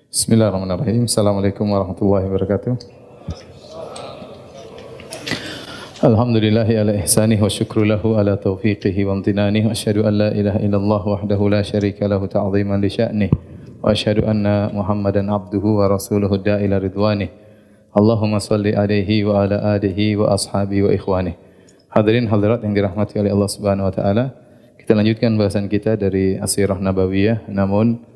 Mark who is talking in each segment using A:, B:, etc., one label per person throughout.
A: Bismillahirrahmanirrahim. Assalamualaikum warahmatullahi wabarakatuh. Alhamdulillahi ala ihsanih wa syukru lahu ala taufiqihi wa amtinanih. Wa asyhadu an la ilaha illallah wahdahu la syarika lahu ta'ziman li sya'nih. Wa asyhadu anna Muhammadan abduhu wa rasuluhu da'ila ridwanih. Allahumma salli alaihi wa ala alihi wa ashabihi wa ikhwanih. Hadirin hadirat yang dirahmati oleh Allah Subhanahu wa taala. Kita lanjutkan bahasan kita dari As-Sirah Nabawiyah, namun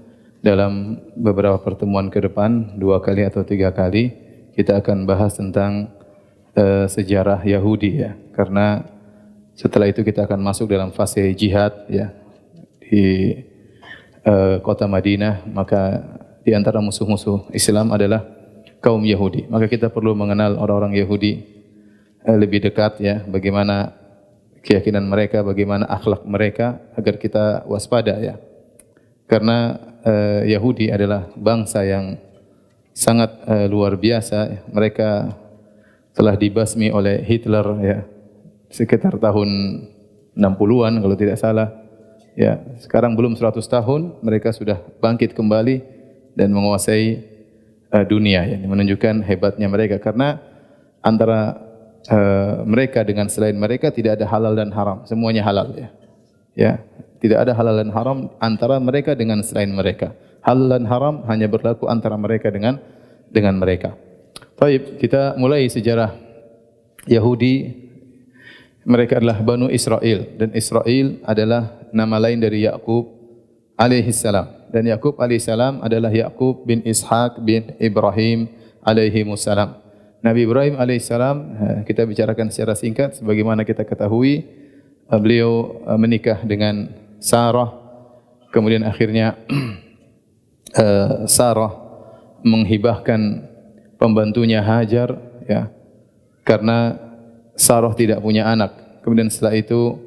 A: dalam beberapa pertemuan ke depan, 2 kali atau 3 kali, kita akan bahas tentang sejarah Yahudi, ya. Karena setelah itu kita akan masuk dalam fase jihad, ya, di kota Madinah. Maka di antara musuh-musuh Islam adalah kaum Yahudi. Maka kita perlu mengenal orang-orang Yahudi lebih dekat, ya. Bagaimana keyakinan mereka, bagaimana akhlak mereka, agar kita waspada, ya. Karena Yahudi adalah bangsa yang sangat luar biasa. Mereka telah dibasmi oleh Hitler, ya, sekitar tahun 60-an kalau tidak salah. Ya, sekarang belum 100 tahun mereka sudah bangkit kembali dan menguasai dunia, ya. Ini menunjukkan hebatnya mereka, karena antara mereka dengan selain mereka tidak ada halal dan haram, semuanya halal, ya. Ya, tidak ada halal dan haram antara mereka dengan selain mereka. Halal dan haram hanya berlaku antara mereka dengan mereka. Baik, kita mulai sejarah Yahudi. Mereka adalah Banu Israel, dan Israel adalah nama lain dari Yakub alaihissalam. Dan Yakub alaihissalam adalah Yakub bin Ishaq bin Ibrahim alaihimussalam. Nabi Ibrahim alaihissalam, kita bicarakan secara singkat. Sebagaimana kita ketahui, beliau menikah dengan Sarah, kemudian akhirnya Sarah menghibahkan pembantunya Hajar, ya, karena Sarah tidak punya anak. Kemudian setelah itu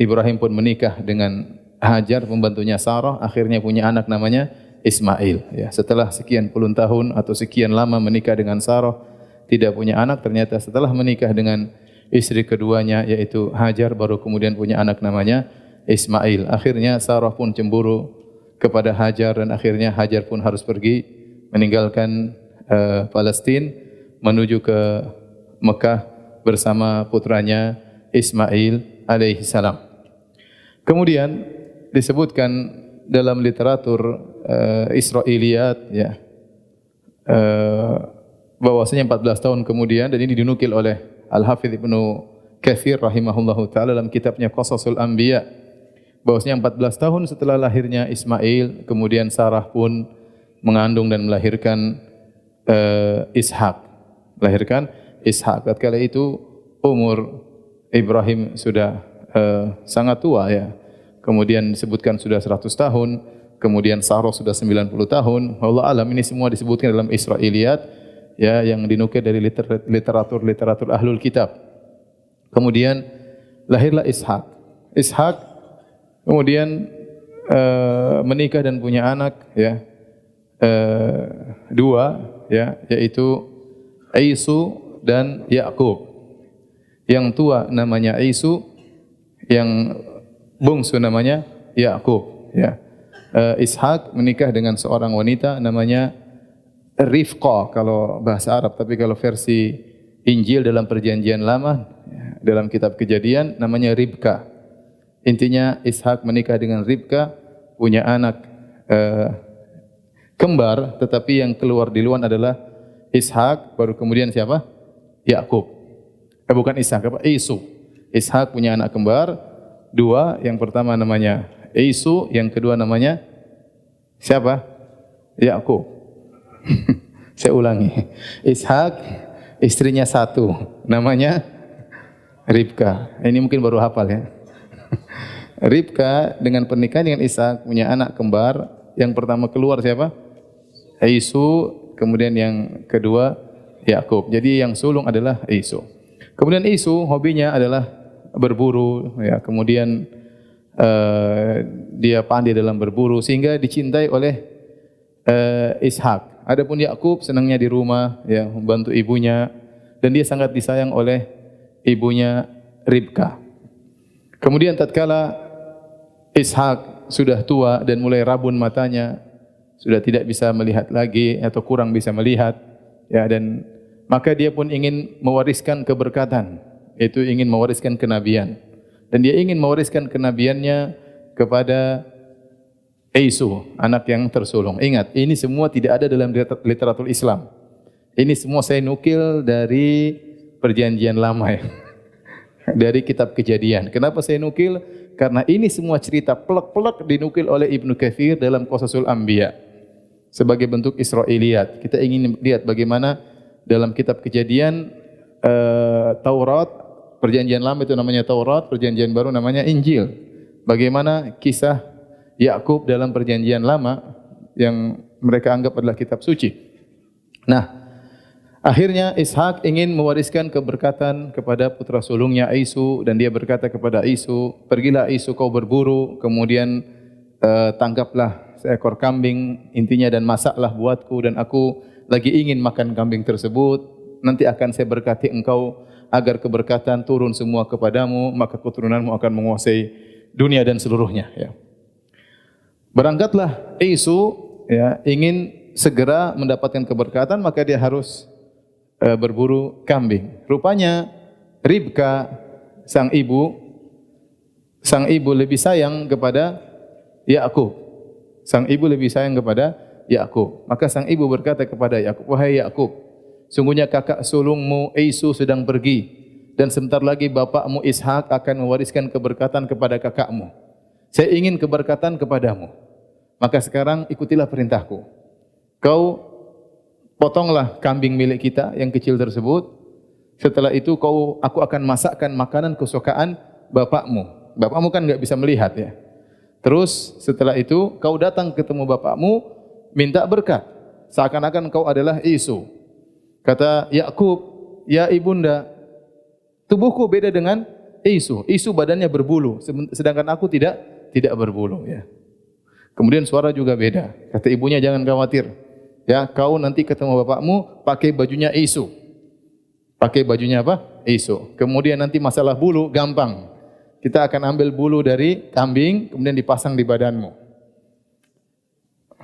A: Ibrahim pun menikah dengan Hajar, pembantunya Sarah, akhirnya punya anak namanya Ismail, ya. Setelah sekian puluh tahun atau sekian lama menikah dengan Sarah, tidak punya anak, ternyata setelah menikah dengan istri keduanya yaitu Hajar, baru kemudian punya anak namanya Ismail. Akhirnya Sarah pun cemburu kepada Hajar, dan akhirnya Hajar pun harus pergi meninggalkan Palestina menuju ke Mekah bersama putranya Ismail alaihissalam. Kemudian disebutkan dalam literatur Israiliyat, ya, bahwasanya 14 tahun kemudian, dan ini dinukil oleh Al-Hafidz Ibnu Katsir rahimahullahu taala dalam kitabnya Qasasul Anbiya, bahwasanya 14 tahun setelah lahirnya Ismail, kemudian Sarah pun mengandung dan melahirkan Ishak. Melahirkan Ishak. Tatkala itu umur Ibrahim sudah sangat tua, ya. Kemudian disebutkan sudah 100 tahun, kemudian Sarah sudah 90 tahun. Wallahu alam, ini semua disebutkan dalam Israiliyat, ya, yang dinukil dari literatur ahlul kitab. Kemudian lahirlah Ishak. Ishak kemudian menikah dan punya anak, ya, 2, ya, yaitu Isu dan Yakub. Yang tua namanya Isu, yang bungsu namanya Yakub, ya. Ishak menikah dengan seorang wanita namanya Rifqah kalau bahasa Arab, tapi kalau versi Injil dalam Perjanjian Lama, dalam kitab Kejadian, namanya Ribka. Intinya Ishak menikah dengan Ribka, punya anak kembar, tetapi yang keluar duluan adalah Ishak, baru kemudian siapa? Yakub. Bukan Ishak, apa? Isu. Ishak punya anak kembar 2, yang pertama namanya Isu, yang kedua namanya siapa? Yakub. Saya ulangi. Ishak, istrinya 1, namanya Ribka. Ini mungkin baru hafal, ya. Ribka dengan pernikahan dengan Ishak punya anak kembar. Yang pertama keluar siapa? Isu, kemudian yang kedua Yakub. Jadi yang sulung adalah Isu. Kemudian Isu hobinya adalah berburu, ya. Kemudian dia pandai dalam berburu sehingga dicintai oleh Ishak. Adapun Yakub senangnya di rumah, ya, membantu ibunya, dan dia sangat disayang oleh ibunya Ribka. Kemudian tatkala Ishak sudah tua dan mulai rabun matanya, sudah tidak bisa melihat lagi atau kurang bisa melihat, ya, dan maka dia pun ingin mewariskan keberkatan, yaitu ingin mewariskan kenabian, dan dia ingin mewariskan kenabiannya kepada Isu, anak yang tersulung. Ingat, ini semua tidak ada dalam literatur Islam. Ini semua saya nukil dari perjanjian lama, ya. Dari kitab Kejadian. Kenapa saya nukil? Karena ini semua cerita plek-plek dinukil oleh Ibnu Katsir dalam Qasasul Anbiya sebagai bentuk Israiliyat. Kita ingin lihat bagaimana dalam kitab Kejadian, Taurat, perjanjian lama itu namanya Taurat, perjanjian baru namanya Injil. Bagaimana kisah Yakub dalam perjanjian lama yang mereka anggap adalah kitab suci. Nah, akhirnya Ishak ingin mewariskan keberkatan kepada putra sulungnya Isu, dan dia berkata kepada Isu, "Pergilah Isu kau berburu, kemudian tangkaplah seekor kambing intinya dan masaklah buatku, dan aku lagi ingin makan kambing tersebut. Nanti akan saya berkati engkau agar keberkatan turun semua kepadamu, maka keturunanmu akan menguasai dunia dan seluruhnya." Ya. Berangkatlah Isu, ya, ingin segera mendapatkan keberkatan, maka dia harus berburu kambing. Rupanya Ribka sang ibu lebih sayang kepada Yakub. Sang ibu lebih sayang kepada Yakub. Maka sang ibu berkata kepada Yakub, "Wahai Yakub, sungguhnya kakak sulungmu Isu sedang pergi, dan sebentar lagi bapakmu Ishak akan mewariskan keberkatan kepada kakakmu. Saya ingin keberkatan kepadamu. Maka sekarang ikutilah perintahku. Kau potonglah kambing milik kita yang kecil tersebut. Setelah itu aku akan masakkan makanan kesukaan bapakmu. Bapakmu kan enggak bisa melihat, ya. Terus setelah itu kau datang ketemu bapakmu, minta berkat. Seakan-akan kau adalah Isu." Kata Yakub, "Ya ibunda, tubuhku beda dengan Isu. Isu badannya berbulu, sedangkan aku tidak berbulu." Ya. Kemudian suara juga beda. Kata ibunya, "Jangan khawatir. Ya, kau nanti ketemu bapakmu pakai bajunya Isu." Pakai bajunya apa? Isu. Kemudian nanti masalah bulu gampang. Kita akan ambil bulu dari kambing kemudian dipasang di badanmu.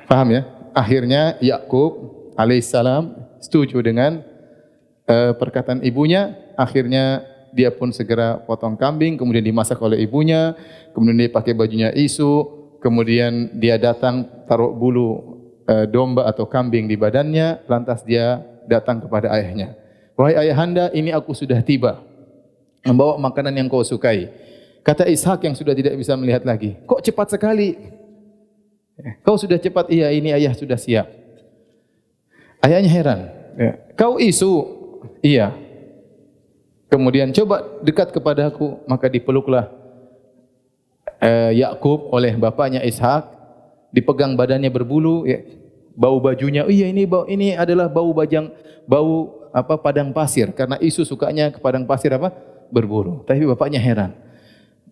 A: Paham, ya? Akhirnya Yakub alaihissalam setuju dengan perkataan ibunya. Akhirnya dia pun segera potong kambing, kemudian dimasak oleh ibunya, kemudian dia pakai bajunya Isu. Kemudian dia datang taruh bulu domba atau kambing di badannya, lantas dia datang kepada ayahnya. "Wahai ayahanda, ini aku sudah tiba, membawa makanan yang kau sukai." Kata Ishak yang sudah tidak bisa melihat lagi, "Kok cepat sekali? Kau sudah cepat." "Iya, ini ayah sudah siap." Ayahnya heran. "Kau Isu?" "Iya." Kemudian, "Coba dekat kepadaku." Maka dipeluklah Yakub oleh bapaknya Ishak, dipegang badannya berbulu, ya. Bau bajunya, "Iya, ini adalah bau padang pasir." Karena Isu sukanya ke padang pasir berburu. Tapi bapaknya heran.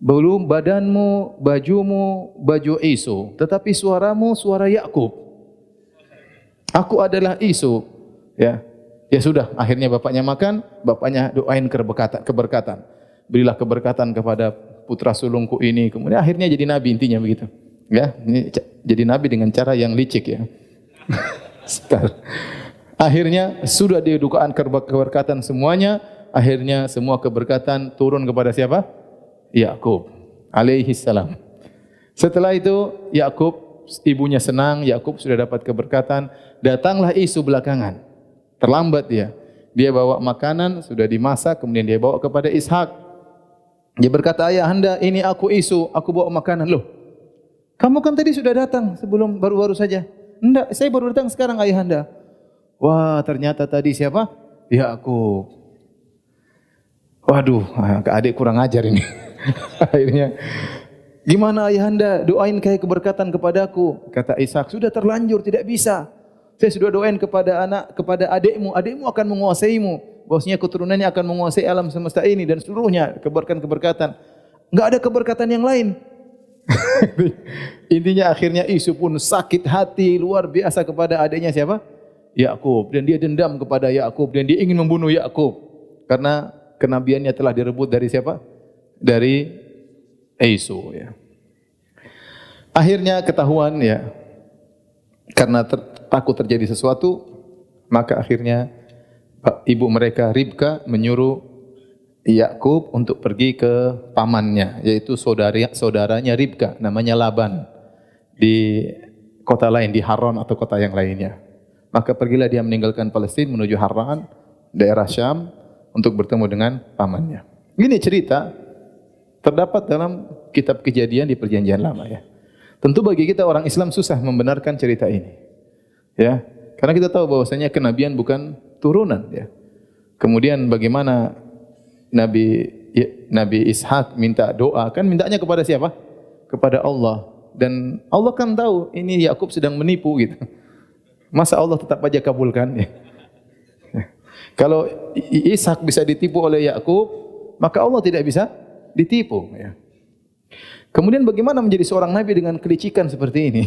A: "Bulu badanmu, bajumu, baju Isu, tetapi suaramu suara Yakub. Aku adalah Isu." Ya. Ya sudah, akhirnya bapaknya makan, bapaknya doain keberkatan. "Berilah keberkatan kepada putra sulungku ini." Kemudian akhirnya jadi nabi, intinya begitu. Ya, ini jadi nabi dengan cara yang licik, ya. Akhirnya sudah didukaan keberkatan semuanya. Akhirnya semua keberkatan turun kepada siapa? Yakub alaihi salam. Setelah itu Yakub, ibunya senang, Yakub sudah dapat keberkatan. Datanglah Isu belakangan. Terlambat dia. Dia bawa makanan, sudah dimasak, kemudian dia bawa kepada Ishak. Dia berkata, "Ayahanda, ini aku Isu, aku bawa makanan." "Loh, kamu kan tadi sudah datang sebelum baru-baru saja." "Enggak, saya baru datang sekarang, ayahanda." Wah, ternyata tadi siapa? Yakub. Waduh, adik kurang ajar ini. Akhirnya, "Gimana ayahanda, doain kayak keberkatan kepadaku." Kata Ishak, "Sudah terlanjur, tidak bisa. Saya sudah doain kepada adikmu, adikmu akan menguasaimu. Bahwasanya keturunannya akan menguasai alam semesta ini dan seluruhnya, keberkatan. Enggak ada keberkatan yang lain." Intinya akhirnya Isu pun sakit hati luar biasa kepada adiknya siapa? Yakub. Dan dia dendam kepada Yakub dan dia ingin membunuh Yakub karena kenabiannya telah direbut dari siapa? Dari Isu, ya. Akhirnya ketahuan, ya. Karena takut terjadi sesuatu, maka akhirnya ibu mereka Ribka menyuruh Yakub untuk pergi ke pamannya, yaitu saudaranya Ribka, namanya Laban, di kota lain, di Haran atau kota yang lainnya. Maka pergilah dia meninggalkan Palestina menuju Haran, daerah Syam, untuk bertemu dengan pamannya. Ini cerita terdapat dalam kitab Kejadian di Perjanjian Lama, ya. Tentu bagi kita orang Islam susah membenarkan cerita ini, ya, karena kita tahu bahwasanya kenabian bukan turunan, ya. Kemudian bagaimana Nabi Ishak minta doa, kan mintanya kepada siapa? Kepada Allah. Dan Allah kan tahu ini Yakub sedang menipu gitu. Masa Allah tetap aja kabulkan? Ya. Kalau Ishak bisa ditipu oleh Yakub, maka Allah tidak bisa ditipu. Ya. Kemudian bagaimana menjadi seorang nabi dengan kelicikan seperti ini?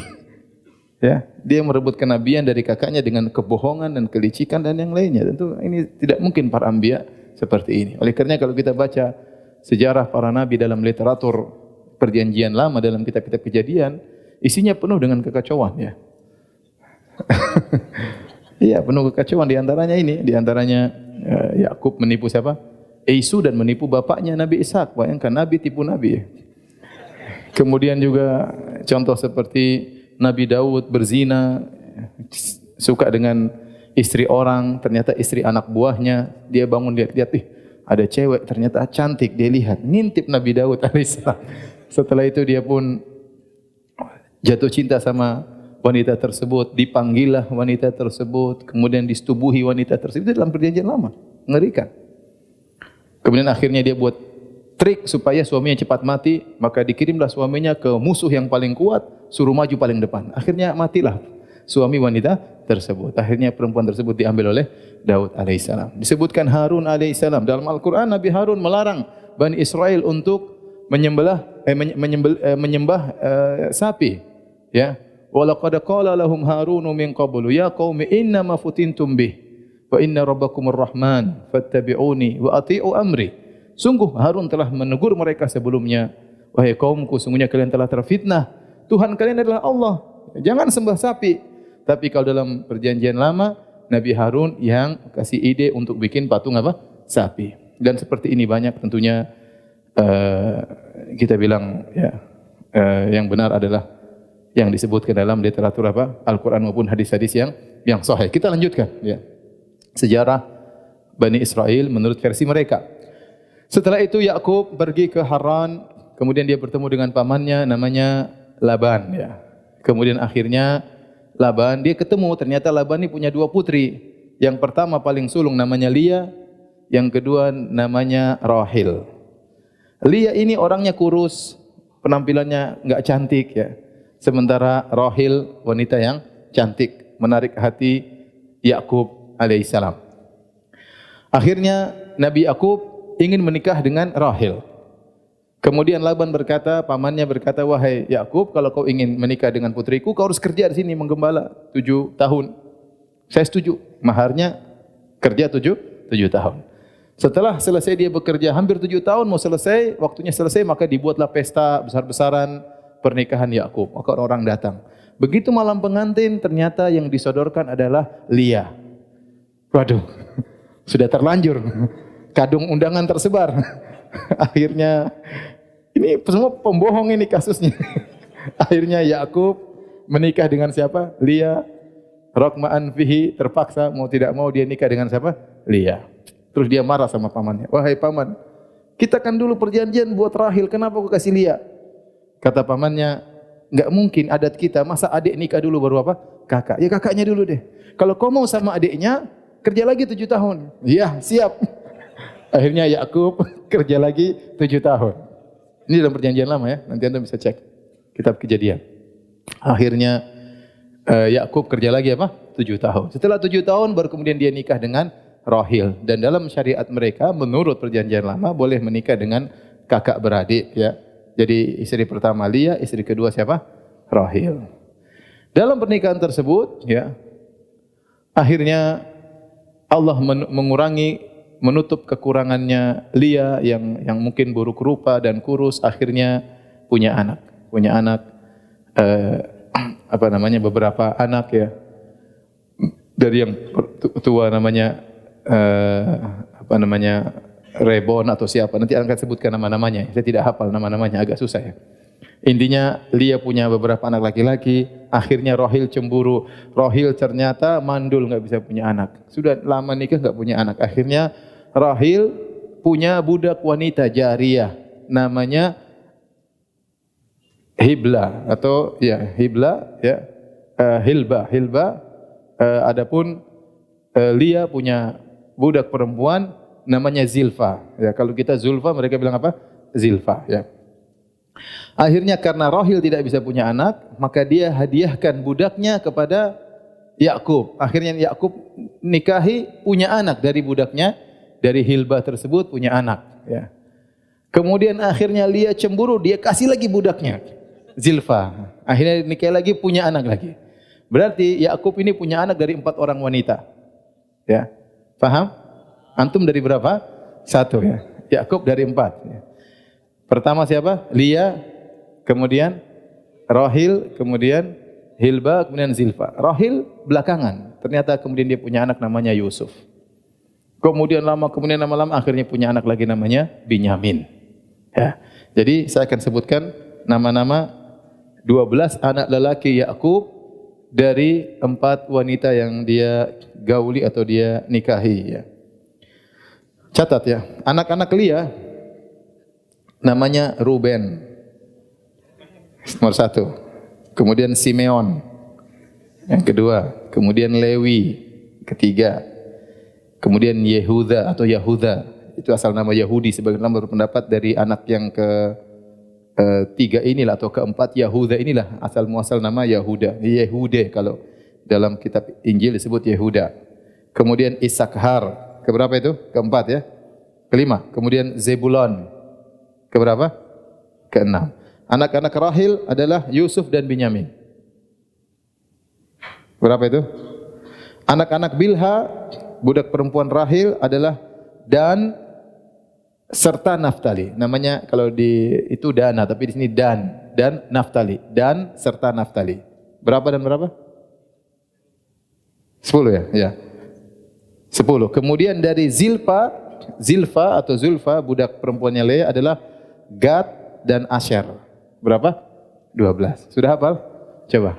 A: Ya, dia merebut kenabian dari kakaknya dengan kebohongan dan kelicikan dan yang lainnya. Tentu ini tidak mungkin para anbiya seperti ini. Oleh karena kalau kita baca sejarah para nabi dalam literatur Perjanjian Lama, dalam kitab-kitab Kejadian, isinya penuh dengan kekacauan, ya. Iya, penuh kekacauan. Di antaranya Yakub menipu siapa? Esau, dan menipu bapaknya Nabi Ishak. Bayangkan, nabi tipu nabi. Kemudian juga contoh seperti Nabi Daud berzina, suka dengan istri orang, ternyata istri anak buahnya. Dia bangun lihat-lihat, ada cewek ternyata cantik, dia lihat, ngintip Nabi Daud alaihissalam. Setelah itu dia pun jatuh cinta sama wanita tersebut, dipanggillah wanita tersebut, kemudian disetubuhi wanita tersebut. Itu dalam Perjanjian Lama, mengerikan. Kemudian akhirnya dia buat trik supaya suaminya cepat mati, maka dikirimlah suaminya ke musuh yang paling kuat, suruh maju paling depan. Akhirnya matilah suami wanita tersebut. Akhirnya perempuan tersebut diambil oleh Daud alaihissalam. Disebutkan Harun alaihissalam. Dalam Al-Quran Nabi Harun melarang Bani Israel untuk menyembah sapi. Ya. Walaqad qala lahum Harunu min qablu ya qaumi innama futintum bih wa inna rabbakumur rahman fattabi'uni wa ati'u amri. Sungguh Harun telah menegur mereka sebelumnya, wahai kaumku, sungguhnya kalian telah terfitnah. Tuhan kalian adalah Allah. Jangan sembah sapi. Tapi kalau dalam Perjanjian Lama, Nabi Harun yang kasih ide untuk bikin patung apa? Sapi. Dan seperti ini banyak tentunya kita bilang, ya, yang benar adalah yang disebutkan dalam literatur apa? Al-Quran maupun hadis-hadis yang sahih. Kita lanjutkan, ya. Sejarah Bani Israel menurut versi mereka. Setelah itu Yakub pergi ke Haran, kemudian dia bertemu dengan pamannya namanya Laban, ya. Kemudian akhirnya Laban, dia ketemu, ternyata Laban ini punya dua putri. Yang pertama paling sulung namanya Lia, yang kedua namanya Rahil. Lia ini orangnya kurus, penampilannya enggak cantik, ya. Sementara Rahil wanita yang cantik, menarik hati Yakub alaihissalam. Akhirnya Nabi Yakub ingin menikah dengan Rahil. Kemudian Laban berkata, pamannya berkata, wahai Yakub, kalau kau ingin menikah dengan putriku, kau harus kerja di sini menggembala 7 tahun. Saya setuju. Maharnya kerja 7 tahun. Setelah selesai dia bekerja hampir 7 tahun, mau selesai, waktunya selesai, maka dibuatlah pesta besar-besaran pernikahan Yakub. Maka orang datang. Begitu malam pengantin, ternyata yang disodorkan adalah Lia. Waduh, sudah terlanjur. Kadung undangan tersebar. Akhirnya ini semua pembohong ini kasusnya. Akhirnya Yakub menikah dengan siapa? Lia. Raqma'an fihi, terpaksa mau tidak mau dia nikah dengan siapa? Lia. Terus dia marah sama pamannya. Wahai paman, kita kan dulu perjanjian buat Rahil, kenapa kau kasih Lia? Kata pamannya, enggak mungkin adat kita, masa adik nikah dulu baru apa? Kakak. Ya kakaknya dulu deh. Kalau kau mau sama adiknya, kerja lagi 7 tahun. Iya, siap. Akhirnya Yakub kerja lagi 7 tahun. Ini dalam Perjanjian Lama, ya. Nanti Anda bisa cek kitab Kejadian. Akhirnya Yakub kerja lagi apa? 7 tahun. Setelah 7 tahun baru kemudian dia nikah dengan Rahil. Dan dalam syariat mereka menurut Perjanjian Lama boleh menikah dengan kakak beradik, ya. Jadi istri pertama Lia, istri kedua siapa? Rahil. Dalam pernikahan tersebut, ya, akhirnya Allah menutup kekurangannya Lia yang mungkin buruk rupa dan kurus, akhirnya punya anak. beberapa anak ya. Dari yang tua namanya Rebon atau siapa, nanti akan sebutkan nama-namanya. Saya tidak hafal nama-namanya, agak susah ya. Intinya Lia punya beberapa anak laki-laki, akhirnya Rohil cemburu. Rohil ternyata mandul, nggak bisa punya anak. Sudah lama nikah nggak punya anak. Akhirnya Rohil punya budak wanita jariyah, namanya Hibla atau ya Hibla ya Hilba. Adapun Lia punya budak perempuan namanya Zilfa. Ya, kalau kita Zulfa, mereka bilang apa? Zilfa. Ya. Akhirnya karena Rohil tidak bisa punya anak, maka dia hadiahkan budaknya kepada Yakub. Akhirnya Yakub nikahi, punya anak dari budaknya, dari Hilba tersebut punya anak. Ya. Kemudian akhirnya Lia cemburu, dia kasih lagi budaknya, Zilfa. Akhirnya nikah lagi, punya anak lagi. Berarti Yakub ini punya anak dari 4 orang wanita. Ya, paham? Antum dari berapa? 1 ya. Yakub dari 4. Ya. Pertama siapa? Lia, kemudian Rohil, kemudian Hilba, kemudian Zilfa. Rohil belakangan. Ternyata kemudian dia punya anak namanya Yusuf. Kemudian lama-lama akhirnya punya anak lagi namanya Binyamin. Ya. Jadi saya akan sebutkan nama-nama 12 anak lelaki Yakub dari 4 wanita yang dia gauli atau dia nikahi ya. Catat ya, anak-anak Lia namanya Ruben, nomor 1. Kemudian Simeon, yang kedua. Kemudian Lewi, ketiga. Kemudian Yehuda atau Yahuda, itu asal nama Yahudi. Sebagian orang berpendapat dari anak yang ketiga inilah atau keempat Yahuda inilah asal muasal nama Yahuda. Yehude kalau dalam kitab Injil disebut Yehuda. Kemudian Isakhar. Keberapa itu? Keempat ya. Kelima. Kemudian Zebulon. Keberapa? Keenam. Anak-anak Rahil adalah Yusuf dan Binyamin. Berapa itu? Anak-anak Bilha, budak perempuan Rahil adalah Dan serta Naftali. Namanya kalau di itu Dana, tapi di sini dan Naftali. Dan serta Naftali. Berapa dan berapa? 10 ya? Ya. 10. Kemudian dari Zilfa atau Zulfa, budak perempuannya Lea adalah Gad dan Asher. Berapa? 12. Sudah hafal? Coba.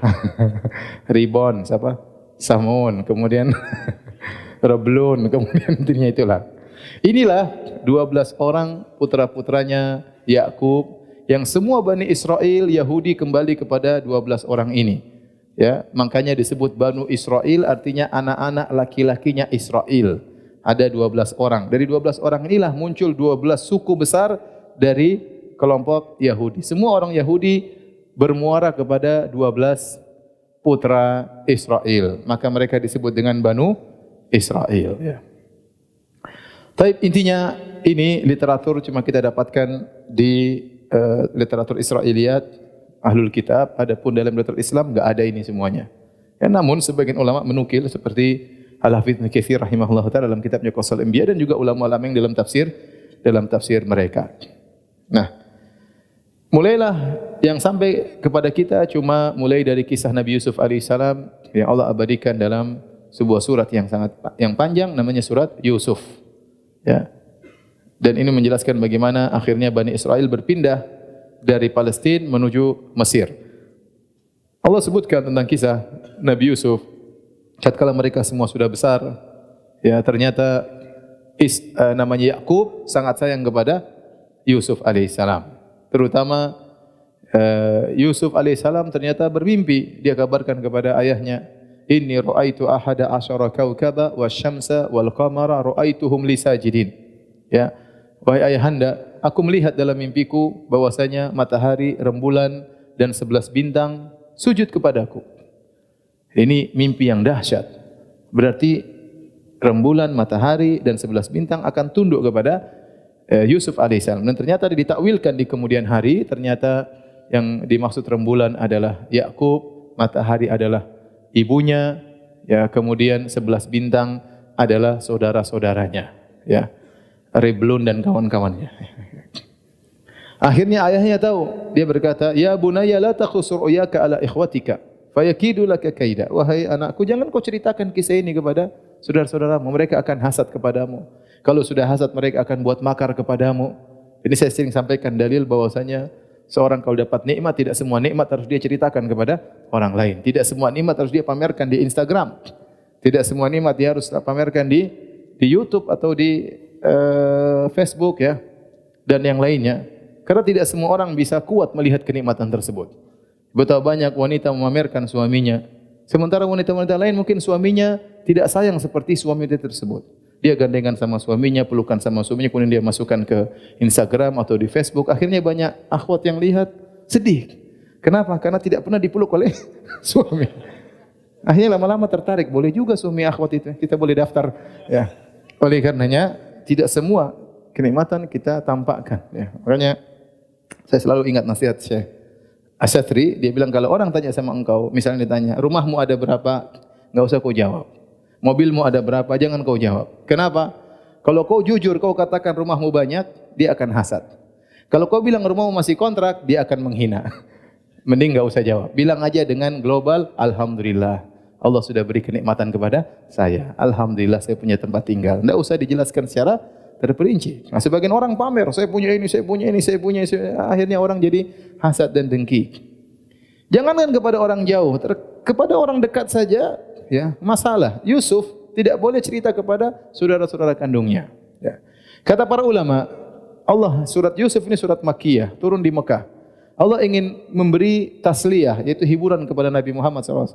A: Ribon, siapa? Samun, kemudian Reblun, kemudian intinya itulah. Inilah 12 orang putra-putranya Yakub yang semua Bani Israel Yahudi kembali kepada 12 orang ini. Ya, makanya disebut Banu Israel, artinya anak-anak laki-lakinya Israel. Ada 12 orang. Dari 12 orang inilah muncul 12 suku besar dari kelompok Yahudi. Semua orang Yahudi bermuara kepada 12 putra Israel. Maka mereka disebut dengan Banu Israel. Ya. Tapi intinya ini literatur cuma kita dapatkan di literatur Israiliyat, Ahlul Kitab. Adapun dalam literatur Islam enggak ada ini semuanya. Ya, namun sebagian ulama menukil seperti Al-Hafidz Ibnu Katsir rahimahullah taala dalam kitabnya Qasasul Anbiya dan juga ulama-ulama yang dalam tafsir mereka. Nah, mulailah yang sampai kepada kita cuma mulai dari kisah Nabi Yusuf alaihissalam yang Allah abadikan dalam sebuah surat yang panjang namanya surat Yusuf. Ya. Dan ini menjelaskan bagaimana akhirnya Bani Israel berpindah dari Palestina menuju Mesir. Allah sebutkan tentang kisah Nabi Yusuf. Tatkala mereka semua sudah besar, ya ternyata namanya Yakub sangat sayang kepada Yusuf alaihissalam. Terutama Yusuf alaihissalam ternyata bermimpi. Dia kabarkan kepada ayahnya, Inni ra'aitu ahada asyara kaukaba wasyamsa wal qamara ra'aituhum li sajidin. Ya, wahai ayahanda, aku melihat dalam mimpiku bahwasanya matahari, rembulan dan 11 bintang sujud kepadaku. Ini mimpi yang dahsyat. Berarti rembulan, matahari dan 11 bintang akan tunduk kepada Yusuf alaihissalam. Dan ternyata ditakwilkan di kemudian hari, ternyata yang dimaksud rembulan adalah Yakub, matahari adalah ibunya, ya, kemudian 11 bintang adalah saudara-saudaranya, ya. Reblun dan kawan-kawannya. Akhirnya ayahnya tahu, dia berkata, "Ya bunayya la taqsur uyaka ala ikhwatika, fayakidu laka kaida. Wahai anakku, jangan kau ceritakan kisah ini kepada saudara-saudaramu, mereka akan hasad kepadamu. Kalau sudah hasad, mereka akan buat makar kepadamu. Ini saya sering sampaikan dalil bahwasanya seorang kalau dapat nikmat, tidak semua nikmat harus dia ceritakan kepada orang lain. Tidak semua nikmat harus dia pamerkan di Instagram. Tidak semua nikmat dia harus pamerkan di YouTube atau di Facebook ya, dan yang lainnya. Karena tidak semua orang bisa kuat melihat kenikmatan tersebut. Betapa banyak wanita memamerkan suaminya, sementara wanita-wanita lain mungkin suaminya tidak sayang seperti suami dia tersebut. Dia gandengan sama suaminya, pelukan sama suaminya, kemudian dia masukkan ke Instagram atau di Facebook. Akhirnya banyak akhwat yang lihat sedih. Kenapa? Karena tidak pernah dipeluk oleh suami. Akhirnya lama-lama tertarik. Boleh juga suami akhwat itu, kita boleh daftar. Ya. Oleh karenanya tidak semua kenikmatan kita tampakkan. Ya. Makanya saya selalu ingat nasihat Syekh Asy-Syadri. Dia bilang kalau orang tanya sama engkau, misalnya ditanya, rumahmu ada berapa? Enggak usah kau jawab. Mobilmu ada berapa? Jangan kau jawab. Kenapa? Kalau kau jujur, kau katakan rumahmu banyak, dia akan hasad. Kalau kau bilang rumahmu masih kontrak, dia akan menghina. Mending enggak usah jawab. Bilang aja dengan global, alhamdulillah. Allah sudah beri kenikmatan kepada saya. Alhamdulillah saya punya tempat tinggal. Enggak usah dijelaskan secara terperinci. Nah, sebagian orang pamer, saya punya ini, saya punya ini, saya punya ini. Akhirnya orang jadi hasad dan dengki. Jangankan kepada orang jauh, kepada orang dekat saja. Ya, masalah. Yusuf tidak boleh cerita kepada saudara-saudara kandungnya. Ya. Kata para ulama, Allah surat Yusuf ini surat Makkiyah, turun di Mekah. Allah ingin memberi tasliyah, yaitu hiburan kepada Nabi Muhammad SAW.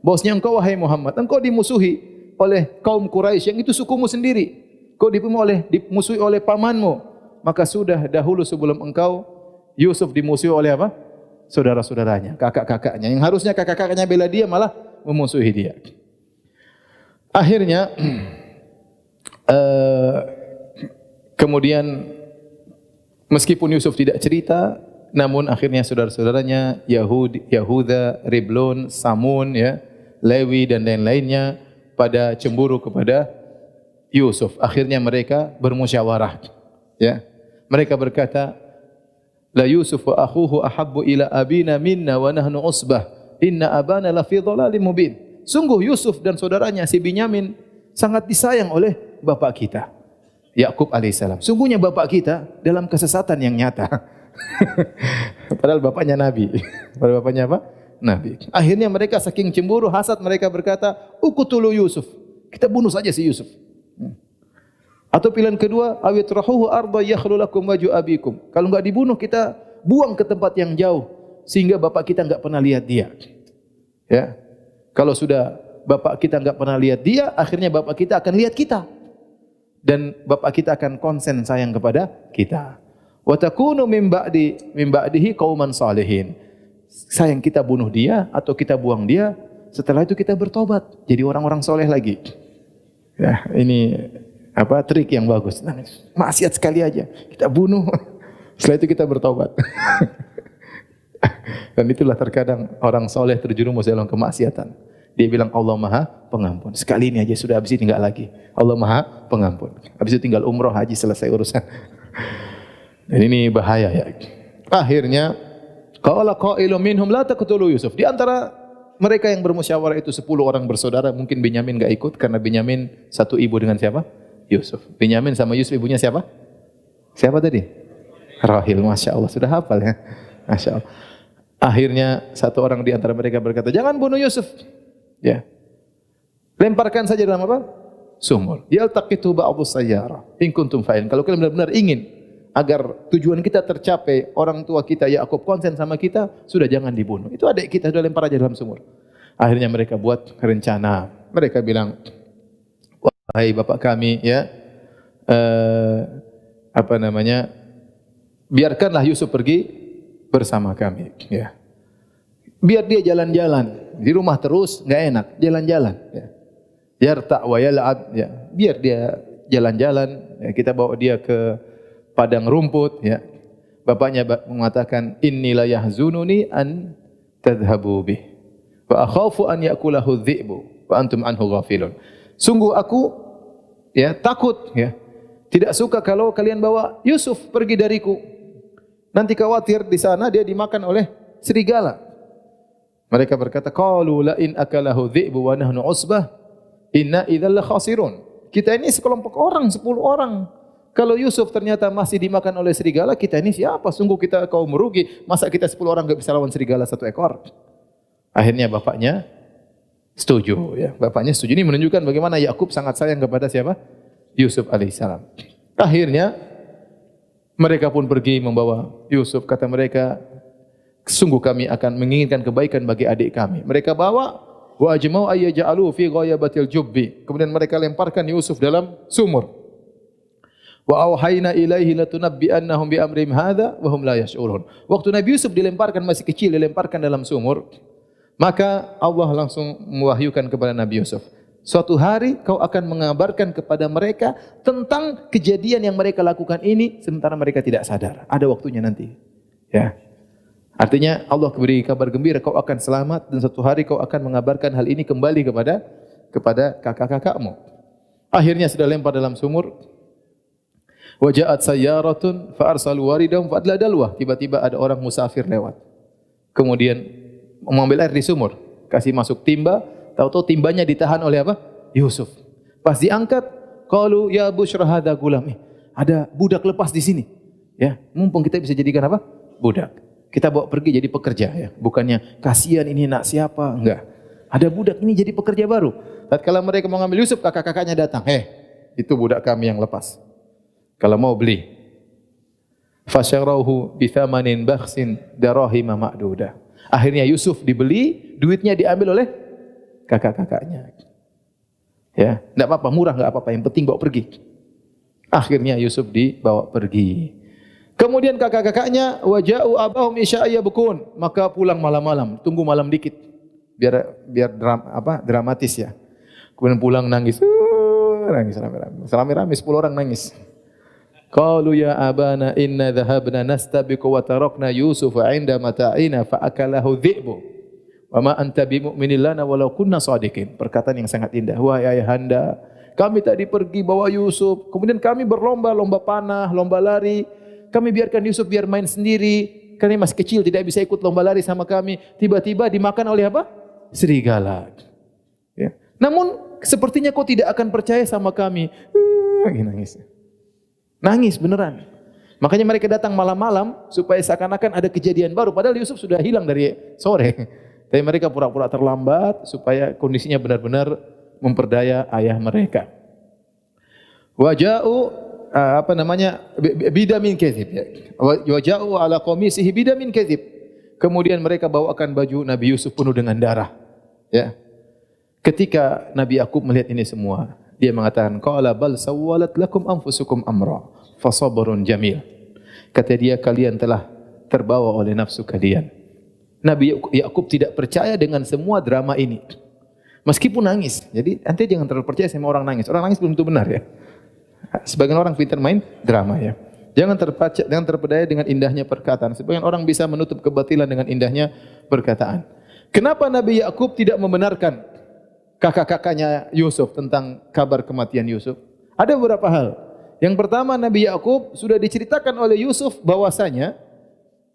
A: Bahwasanya engkau wahai Muhammad, engkau dimusuhi oleh kaum Quraisy yang itu sukumu sendiri. Kau dimusuhi oleh pamanmu. Maka sudah dahulu sebelum engkau, Yusuf dimusuhi oleh apa? Saudara-saudaranya, kakak-kakaknya. Yang harusnya kakak-kakaknya bela dia malah memusuhi dia. Akhirnya kemudian meskipun Yusuf tidak cerita, namun akhirnya saudara-saudaranya Yahuda, Riblon, Samun ya, Lewi dan lain-lainnya pada cemburu kepada Yusuf. Akhirnya mereka bermusyawarah. Ya. Mereka berkata, la Yusuf wa akhuhu ahabbu ila abina minna wa nahnu usbah. Inna abana la fi dhalalim mubin. Sungguh Yusuf dan saudaranya si Binyamin sangat disayang oleh bapak kita, Yakub alaihissalam. Sungguhnya bapak kita dalam kesesatan yang nyata. Padahal bapaknya Nabi. Padahal bapaknya apa? Nabi. Akhirnya mereka saking cemburu, hasad, mereka berkata, uqtulu Yusuf. Kita bunuh saja si Yusuf. Atau pilihan kedua, awitrahuhu arda yakhlu lakum wajhu abikum. Kalau enggak dibunuh, kita buang ke tempat yang jauh sehingga bapak kita enggak pernah lihat dia. Ya. Kalau sudah bapak kita enggak pernah lihat dia, akhirnya bapak kita akan lihat kita. Dan bapak kita akan konsen sayang kepada kita. Wa takunu min ba'dihi qauman salihin. Sayang kita bunuh dia atau kita buang dia, setelah itu kita bertobat jadi orang-orang soleh lagi. Ya, ini apa trik yang bagus. Maksiat sekali aja kita bunuh, setelah itu kita bertobat. Dan itulah terkadang orang soleh terjerumus dalam kemaksiatan. Dia bilang Allah Maha Pengampun. Sekali ini aja sudah, habis ini enggak lagi. Allah Maha Pengampun. Habis itu tinggal umroh haji, selesai urusan. Dan ini bahaya ya. Akhirnya qala qailun minhum la taqtulu Yusuf. Di antara mereka yang bermusyawarah itu 10 orang bersaudara, mungkin Binyamin enggak ikut karena Binyamin satu ibu dengan siapa? Yusuf. Binyamin sama Yusuf ibunya siapa? Siapa tadi? Rahil. Masya Allah, sudah hafal ya. Masya Allah. Akhirnya satu orang di antara mereka berkata, jangan bunuh Yusuf. Ya. Lemparkan saja dalam apa? Sumur. Yaltaqitu ba'dhu sayyarah. In kuntum fa'ilin. Kalau kalian benar-benar ingin agar tujuan kita tercapai, orang tua kita Yakub konsen sama kita, sudah jangan dibunuh. Itu adik kita, sudah lempar aja dalam sumur. Akhirnya mereka buat rencana. Mereka bilang, wahai bapak kami, ya, biarkanlah Yusuf pergi bersama kami, ya. Biar dia jalan-jalan di rumah terus enggak enak, jalan-jalan, ya. Yarta' wa yal'ab, ya. Biar dia jalan-jalan, ya. Kita bawa dia ke padang rumput, ya. Bapaknya mengatakan, inni la yahzununi an tadhhabu bih wa akhafu an ya'kulahu dhi'bu wa antum anhu ghafilun. Sungguh aku ya takut, ya. Tidak suka kalau kalian bawa Yusuf pergi dariku. Nanti khawatir di sana dia dimakan oleh serigala. Mereka berkata, qalu la in akalahu dhi'bu wa nahnu usbah inna idzal la khasirun. Kita ini sekelompok orang, 10 orang. Kalau Yusuf ternyata masih dimakan oleh serigala, kita ini siapa? Sungguh kita kaum merugi. Masa kita 10 orang enggak bisa lawan serigala 1 ekor? Akhirnya bapaknya setuju, ya. Bapaknya setuju. Ini menunjukkan bagaimana Yakub sangat sayang kepada siapa? Yusuf alaihissalam. Akhirnya mereka pun pergi membawa Yusuf. Kata mereka, sungguh kami akan menginginkan kebaikan bagi adik kami. Mereka bawa wa ajma'u ayyaj'alu fi ghayabatil jubbi. Kemudian mereka lemparkan Yusuf dalam sumur. Wa auhayna ilaihi latunabbi'annahum bi amrihim hadza wa hum la yash'urun. Waktu Nabi Yusuf dilemparkan masih kecil, dilemparkan dalam sumur, maka Allah langsung mewahyukan kepada Nabi Yusuf, suatu hari kau akan mengabarkan kepada mereka tentang kejadian yang mereka lakukan ini sementara mereka tidak sadar. Ada waktunya nanti. Ya. Artinya Allah beri kabar gembira, kau akan selamat dan suatu hari kau akan mengabarkan hal ini kembali kepada kakak-kakakmu. Akhirnya sudah lempar dalam sumur. Wa ja'at sayyaratun fa arsalu waridahum fa adla dalwah. Tiba-tiba ada orang musafir lewat. Kemudian mengambil air di sumur, kasih masuk timba, tahu-tahu timbanya ditahan oleh apa? Yusuf. Pas diangkat, qalu ya busyra hadza gulam. Ada budak lepas di sini. Ya, mumpung kita bisa jadikan apa? Budak. Kita bawa pergi jadi pekerja, ya. Bukannya kasihan ini nak siapa, enggak. Ada budak ini jadi pekerja baru. Tatkala mereka mau ngambil Yusuf, kakak-kakaknya datang. Itu budak kami yang lepas. Kalau mau beli. Fasyarahu bi thamanin bakhsin darahima ma'dudah. Akhirnya Yusuf dibeli, duitnya diambil oleh kakak-kakaknya. Ya, enggak apa-apa, murah enggak apa-apa, yang penting bawa pergi. Akhirnya Yusuf dibawa pergi. Kemudian kakak-kakaknya waja'u abahum isya'ya bukun, maka pulang malam-malam, tunggu malam dikit biar dramatis ya. Kemudian pulang nangis. Nangis rame-rame 10 orang nangis. Qalu ya abana inna dhahabna nastabiqu wa tarakna Yusufa 'inda mata'ina fa akalahu dhi'bu wa ma anta bimu'minin lana walau kunna shadiqin. Perkataan yang sangat indah. Wahai ayahanda, kami tadi pergi bawa Yusuf, kemudian kami berlomba panah, lomba lari. Kami biarkan Yusuf biar main sendiri, karena masih kecil tidak bisa ikut lomba lari sama kami. Tiba-tiba dimakan oleh apa? Serigala. Ya. Namun sepertinya kau tidak akan percaya sama kami. Nangis. Nangis beneran. Makanya mereka datang malam-malam supaya seakan-akan ada kejadian baru. Padahal Yusuf sudah hilang dari sore. Tapi mereka pura-pura terlambat supaya kondisinya benar-benar memperdaya ayah mereka. Waja'u bidamin kadzib, ya. Wa ja'u ala qamisihi bidamin kadzib. Kemudian mereka bawakan baju Nabi Yusuf penuh dengan darah, ya. Ketika Nabi Yakub melihat ini semua, dia mengatakan qala bal sawwalat lakum anfusukum amra fa sabrun jamil. Kata dia, kalian telah terbawa oleh nafsu kalian. Nabi Yakub tidak percaya dengan semua drama ini. Meskipun nangis. Jadi nanti jangan terlalu percaya sama orang nangis. Orang nangis belum tentu benar, ya. Sebagian orang pintar main drama, ya. Jangan terpedaya dengan indahnya perkataan. Sebagian orang bisa menutup kebatilan dengan indahnya perkataan. Kenapa Nabi Yakub tidak membenarkan kakak-kakaknya Yusuf tentang kabar kematian Yusuf? Ada beberapa hal. Yang pertama, Nabi Yakub sudah diceritakan oleh Yusuf bahwasanya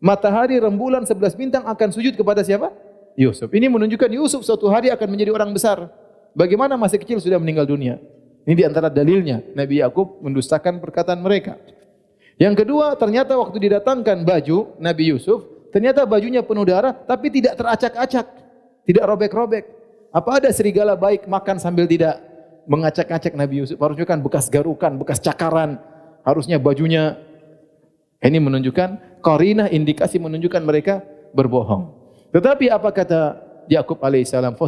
A: matahari, rembulan, 11 bintang akan sujud kepada siapa? Yusuf. Ini menunjukkan Yusuf suatu hari akan menjadi orang besar. Bagaimana masih kecil sudah meninggal dunia? Ini di antara dalilnya Nabi Yakub mendustakan perkataan mereka. Yang kedua, ternyata waktu didatangkan baju Nabi Yusuf, ternyata bajunya penuh darah tapi tidak teracak-acak, tidak robek-robek. Apa ada serigala baik makan sambil tidak mengacak-acak Nabi Yusuf? Harusnya kan bekas garukan, bekas cakaran. Harusnya bajunya. Ini menunjukkan qarinah, indikasi menunjukkan mereka berbohong. Tetapi apa kata Yakub alaihissalam,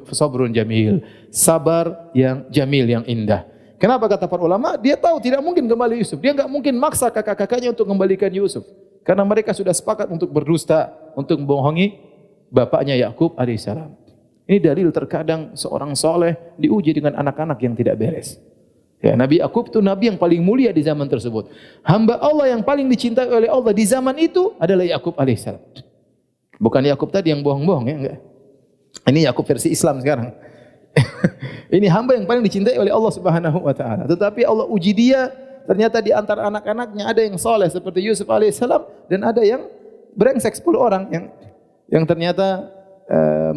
A: fasabrun jamil, sabar yang jamil, yang indah. Kenapa kata para ulama? Dia tahu tidak mungkin kembali Yusuf. Dia enggak mungkin maksa kakak-kakaknya untuk kembalikan Yusuf. Karena mereka sudah sepakat untuk berdusta, untuk membohongi bapaknya Yakub alaihissalam. Ini dalil terkadang seorang soleh diuji dengan anak-anak yang tidak beres. Ya, Nabi Yakub itu nabi yang paling mulia di zaman tersebut. Hamba Allah yang paling dicintai oleh Allah di zaman itu adalah Yakub alaihissalam. Bukan Yakub tadi yang bohong-bohong, ya, enggak. Ini Yakub versi Islam sekarang. Ini hamba yang paling dicintai oleh Allah Subhanahu wa taala. Tetapi Allah uji dia, ternyata di antara anak-anaknya ada yang soleh seperti Yusuf alaihissalam dan ada yang brengsek 10 orang yang ternyata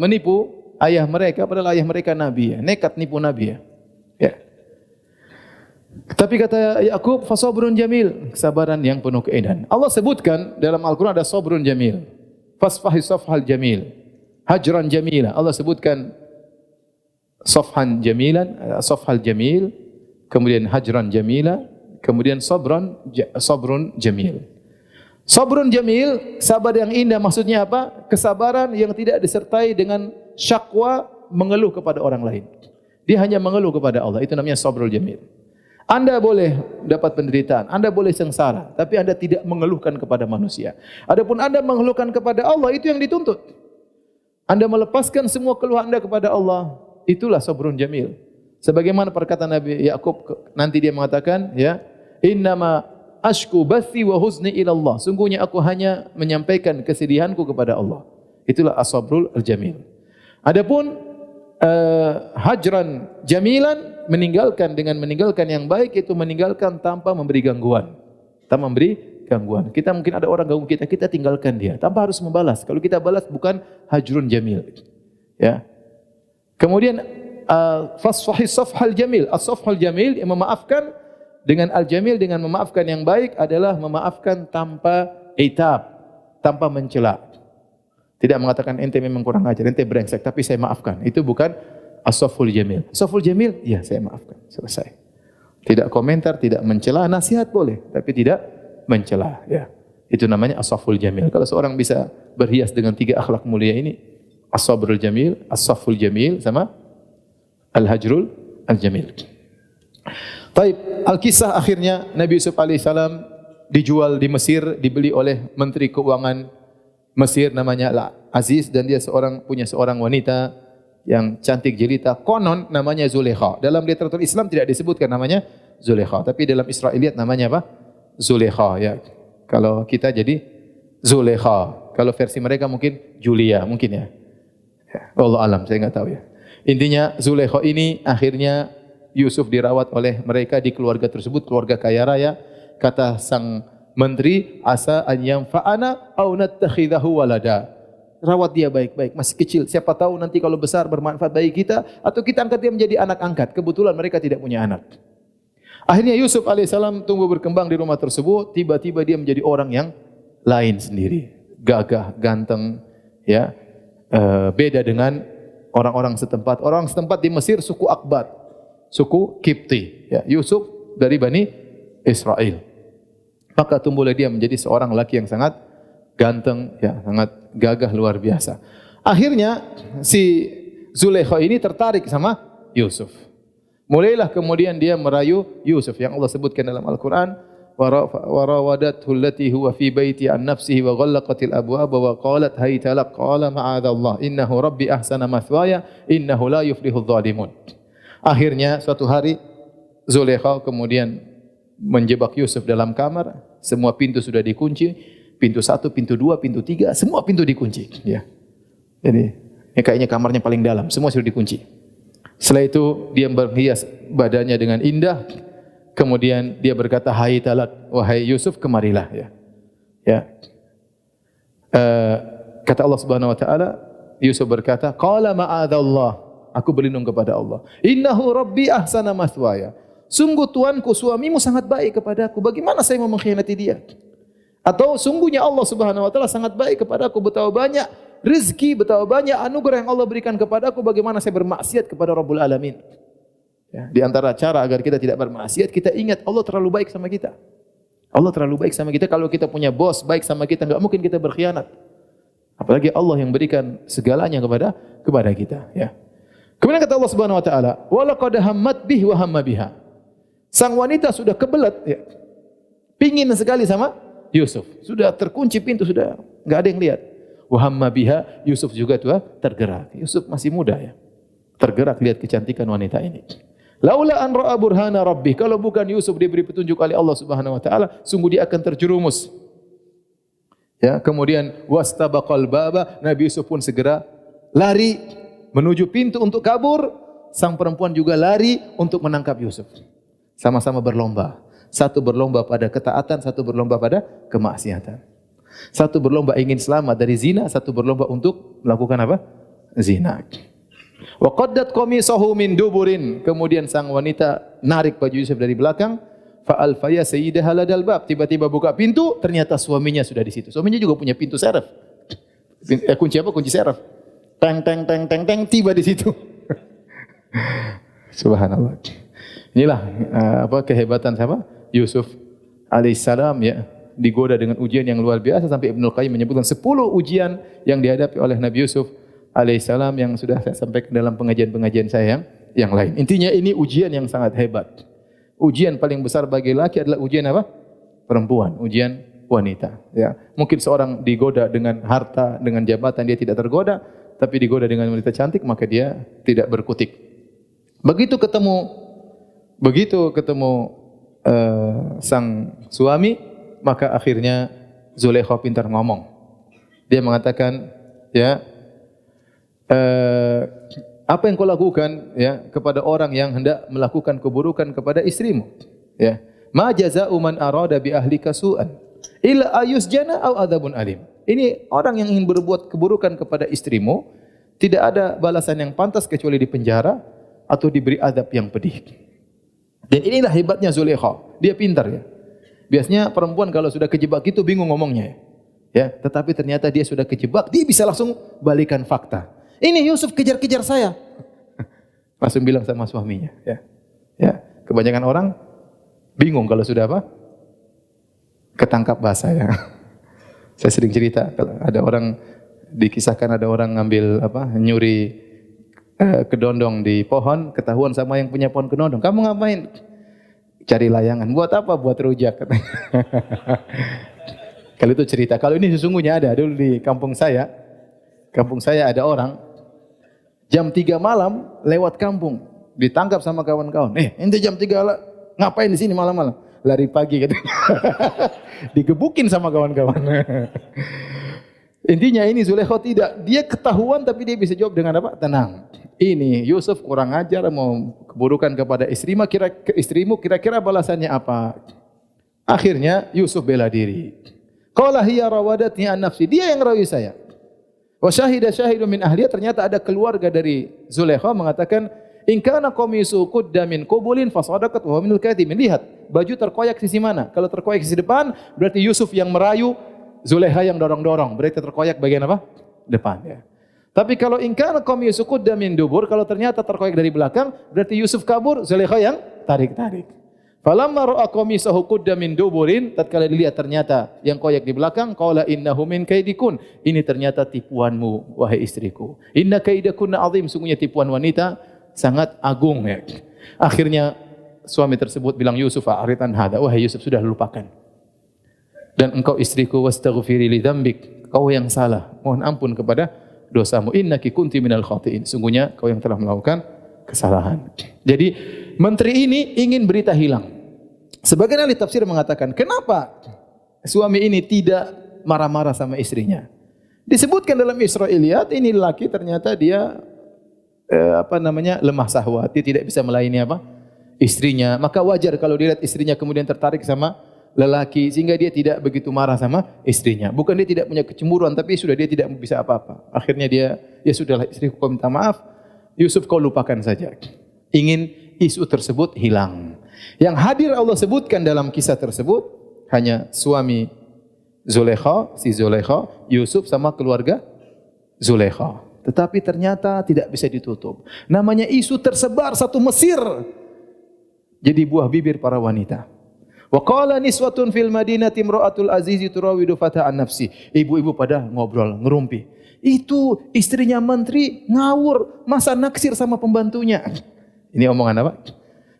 A: menipu ayah mereka, padahal ayah mereka nabi ya. Nekat nipu nabi ya. Ya. Tapi kata Yakub, fasabrun jamil, kesabaran yang penuh keindahan. Allah sebutkan dalam Al-Quran ada sabrun jamil, fasfahi safhal jamil, hajran jamila. Allah sebutkan safhan jamilan, safhal jamil, kemudian hajran jamila, kemudian sabrun jamil. Sabrun jamil, sabar yang indah maksudnya apa? Kesabaran yang tidak disertai dengan syakwa, mengeluh kepada orang lain. Dia hanya mengeluh kepada Allah. Itu namanya sabrul jamil. Anda boleh dapat penderitaan, Anda boleh sengsara, tapi Anda tidak mengeluhkan kepada manusia. Adapun Anda mengeluhkan kepada Allah, itu yang dituntut. Anda melepaskan semua keluhan Anda kepada Allah, itulah sabrun jamil. Sebagaimana perkataan Nabi Yakub, nanti dia mengatakan, ya, innama ashku bathi wa huzni ila Allah. Sungguhnya aku hanya menyampaikan kesedihanku kepada Allah. Itulah as-sabrul jamil. Adapun hajran jamilan, meninggalkan yang baik, itu meninggalkan tanpa memberi gangguan. Tanpa memberi gangguan. Kita mungkin ada orang ganggu kita, kita tinggalkan dia tanpa harus membalas. Kalau kita balas bukan hajrun jamil. Ya. Kemudian fasfahi safhal jamil. As-safhal jamil yang memaafkan dengan al-jamil, dengan memaafkan yang baik adalah memaafkan tanpa itab, tanpa mencela. Tidak mengatakan ente memang kurang ajar, ente brengsek, tapi saya maafkan. Itu bukan as-safhul jamil. As-safhul jamil, ya saya maafkan. Selesai. Tidak komentar, tidak mencela, nasihat boleh, tapi tidak mencela. Ya. Itu namanya as-safhul jamil. Kalau seorang bisa berhias dengan 3 akhlak mulia ini, as-sabrul jamil, as-safhul jamil, sama al-hajrul al-jamil. Taib, al-kisah akhirnya Nabi Yusuf alaihissalam dijual di Mesir, dibeli oleh Menteri Keuangan Mesir namanya Aziz, dan dia punya seorang wanita yang cantik jelita, konon namanya Zulekha. Dalam literatur Islam tidak disebutkan namanya Zulekha, tapi dalam Israiliyat namanya apa? Zulekha ya. Kalau kita jadi Zulekha. Kalau versi mereka mungkin Julia, mungkin ya. Allah alam, saya enggak tahu ya. Intinya Zulekha ini akhirnya Yusuf dirawat oleh mereka di keluarga tersebut, keluarga kaya raya. Kata sang menteri, asa an yanfa'ana aw nattakhidahu walada. Rawat dia baik-baik, masih kecil. Siapa tahu nanti kalau besar bermanfaat bagi kita, atau kita angkat dia menjadi anak angkat. Kebetulan mereka tidak punya anak. Akhirnya Yusuf alaihissalam tumbuh berkembang di rumah tersebut. Tiba-tiba dia menjadi orang yang lain sendiri, gagah, ganteng, ya, beda dengan orang-orang setempat. Orang setempat di Mesir suku Akbat, suku Kipti. Ya, Yusuf dari Bani Israel. Maka tumbuhlah dia menjadi seorang laki yang sangat ganteng, ya, sangat gagah luar biasa. Akhirnya si Zulekha ini tertarik sama Yusuf. Mulailah kemudian dia merayu Yusuf yang Allah sebutkan dalam Al-Quran. وَرَوَدَتْهُ الَّتِي هُوَ فِي بَيْتِهِ عَنْ نَفْسِهِ وَغَلَّقَتِ الْأَبْوَابَ وَقَالَتْ هَيْتَ لَكَ قَالَ مَعَاذَ اللَّهِ إِنَّهُ رَبِّي أَحْسَنَ مَثْوَايَ إِنَّهُ لَا يُفْلِحُ الظَّالِمُونَ. Akhirnya suatu hari Zulekha kemudian menjebak Yusuf dalam kamar. Semua pintu sudah dikunci, pintu 1, pintu 2, pintu 3, semua pintu dikunci. Ya. Jadi kayaknya kamarnya paling dalam, semua sudah dikunci. Setelah itu dia berhias badannya dengan indah. Kemudian dia berkata, hai talak, wahai Yusuf, kemarilah. Ya. Ya. Kata Allah Subhanahu Wa Taala, Yusuf berkata, qala ma'adzallah, aku berlindung kepada Allah. Innahu Rabbi ahsana mathwaya. Sungguh Tuanku, suamimu sangat baik kepadaku. Bagaimana saya mau mengkhianati dia? Atau sungguhnya Allah Subhanahu Wa Taala sangat baik kepadaku. Betapa banyak rezeki, betapa banyak anugerah yang Allah berikan kepadaku. Bagaimana saya bermaksiat kepada Rabbul Alamin? Ya, di antara cara agar kita tidak bermaksiat, kita ingat Allah terlalu baik sama kita. Allah terlalu baik sama kita. Kalau kita punya bos baik sama kita, enggak mungkin kita berkhianat. Apalagi Allah yang berikan segalanya kepada kita. Ya. Kemudian kata Allah Subhanahu Wa Taala, walaqad hammat bih wa hamma biha. Sang wanita sudah kebelet, ya, pingin sekali sama Yusuf. Sudah terkunci pintu, sudah enggak ada yang lihat. Wa hamma biha, Yusuf juga tuh tergerak. Yusuf masih muda ya, tergerak lihat kecantikan wanita ini. Laula an ra'a burhana rabbih, kalau bukan Yusuf diberi petunjuk oleh Allah Subhanahu Wa Taala, sungguh dia akan terjerumus. Ya, kemudian wastabaqal baba, Nabi Yusuf pun segera lari menuju pintu untuk kabur. Sang perempuan juga lari untuk menangkap Yusuf. Sama-sama berlomba. Satu berlomba pada ketaatan, satu berlomba pada kemaksiatan. Satu berlomba ingin selamat dari zina, satu berlomba untuk melakukan apa? zina. Wa qaddat qamisahu min duburin. Kemudian sang wanita narik baju Yusuf dari belakang. Fa alfaya sayyidaha ladal bab. Tiba-tiba buka pintu, ternyata suaminya sudah di situ. Suaminya juga punya pintu seref. Kunci apa? Kunci seref. Teng teng teng teng teng, tiba di situ. Subhanallah. Inilah kehebatan siapa? Yusuf alaihissalam ya, digoda dengan ujian yang luar biasa sampai Ibnu Qayyim menyebutkan 10 ujian yang dihadapi oleh Nabi Yusuf alaihissalam yang sudah saya sampaikan dalam pengajian-pengajian saya yang lain. Intinya ini ujian yang sangat hebat. Ujian paling besar bagi laki adalah ujian apa? Perempuan, ujian wanita. Ya, mungkin seorang digoda dengan harta, dengan jabatan dia tidak tergoda, tapi digoda dengan wanita cantik maka dia tidak berkutik. Begitu ketemu sang suami, maka akhirnya Zulaikha pintar ngomong. Dia mengatakan, ya, apa yang kau lakukan ya kepada orang yang hendak melakukan keburukan kepada istrimu? Ya, ma jazaa'u man arada bi ahlika su'an illa ayusjana aw adzabun alim. Ini orang yang ingin berbuat keburukan kepada istrimu, tidak ada balasan yang pantas kecuali di penjara atau diberi azab yang pedih. Dan inilah hebatnya Zulaikha. Dia pintar ya. Biasanya perempuan kalau sudah kejebak itu bingung ngomongnya. Ya, tetapi ternyata dia sudah kejebak, dia bisa langsung balikan fakta. Ini Yusuf kejar-kejar saya. Langsung bilang sama suaminya, ya. Ya, kebanyakan orang bingung kalau sudah apa? Ketangkap basah ya. Saya sering cerita kalau ada orang dikisahkan ada orang ngambil nyuri kedondong di pohon, ketahuan sama yang punya pohon kedondong. Kamu ngapain? Cari layangan. Buat apa? Buat rujak. Kalau itu cerita. Kalau ini sesungguhnya ada. Dulu di kampung saya ada orang jam 3 malam lewat kampung, ditangkap sama kawan-kawan. Ente jam 3 ngapain di sini malam-malam? Lari pagi gitu. Digebukin sama kawan-kawan. Intinya ini Zulaikha tidak, dia ketahuan tapi dia bisa jawab dengan apa? Tenang. Ini Yusuf kurang ajar mau keburukan kepada istrimu, kira-kira balasannya apa? Akhirnya Yusuf bela diri. Qala hiya rawadatni an nafsi, dia yang rawi saya. Wa syahida syahidun min ahliya, ternyata ada keluarga dari Zulaikha mengatakan in kana qamisu qudda min qubulin fasadaqat wa minal kadhibin. Lihat, baju terkoyak sisi mana? Kalau terkoyak sisi depan berarti Yusuf yang merayu, Zulaikha yang dorong-dorong, berarti terkoyak bagian apa? Depan ya. Tapi kalau in kana qamisu qudda min dubur, kalau ternyata terkoyak dari belakang, berarti Yusuf kabur, Zulaikha yang tarik-tarik. Falamma ra'a qamisahu qudda min duburin, tatkala dilihat ternyata yang koyak di belakang, qala innahu min kaidikun. Ini ternyata tipuanmu wahai istriku. Inna kaidakunna azim, sungguhnya tipuan wanita sangat agung ya. Akhirnya suami tersebut bilang Yusuf a'rid an hada, wahai Yusuf sudah lupakan. Dan engkau istriku wastaghfiri li dzambik, kau yang salah, mohon ampun kepada dosamu. Innaki kunti minal khati'in, sungguhnya kau yang telah melakukan kesalahan. Jadi menteri ini ingin berita hilang. Sebagian ahli tafsir mengatakan, kenapa suami ini tidak marah-marah sama istrinya? Disebutkan dalam Israiliyat, ini laki ternyata dia lemah syahwat, dia tidak bisa melayani istrinya. Maka wajar kalau dilihat istrinya kemudian tertarik sama lelaki sehingga dia tidak begitu marah sama istrinya. Bukan dia tidak punya kecemburuan, tapi sudah dia tidak bisa apa-apa. Akhirnya dia, ya sudahlah istriku, kau minta maaf, Yusuf kau lupakan saja. Ingin isu tersebut hilang. Yang hadir Allah sebutkan dalam kisah tersebut hanya suami Zulaikha, si Zulaikha, Yusuf sama keluarga Zulaikha. Tetapi ternyata tidak bisa ditutup. Namanya isu tersebar satu Mesir. Jadi buah bibir para wanita. Wa qala niswatun fil madinati imra'atul azizi turawidu fata an nafsi. Ibu-ibu pada ngobrol, ngerumpi. Itu istrinya menteri ngawur, masa naksir sama pembantunya. Ini omongan apa?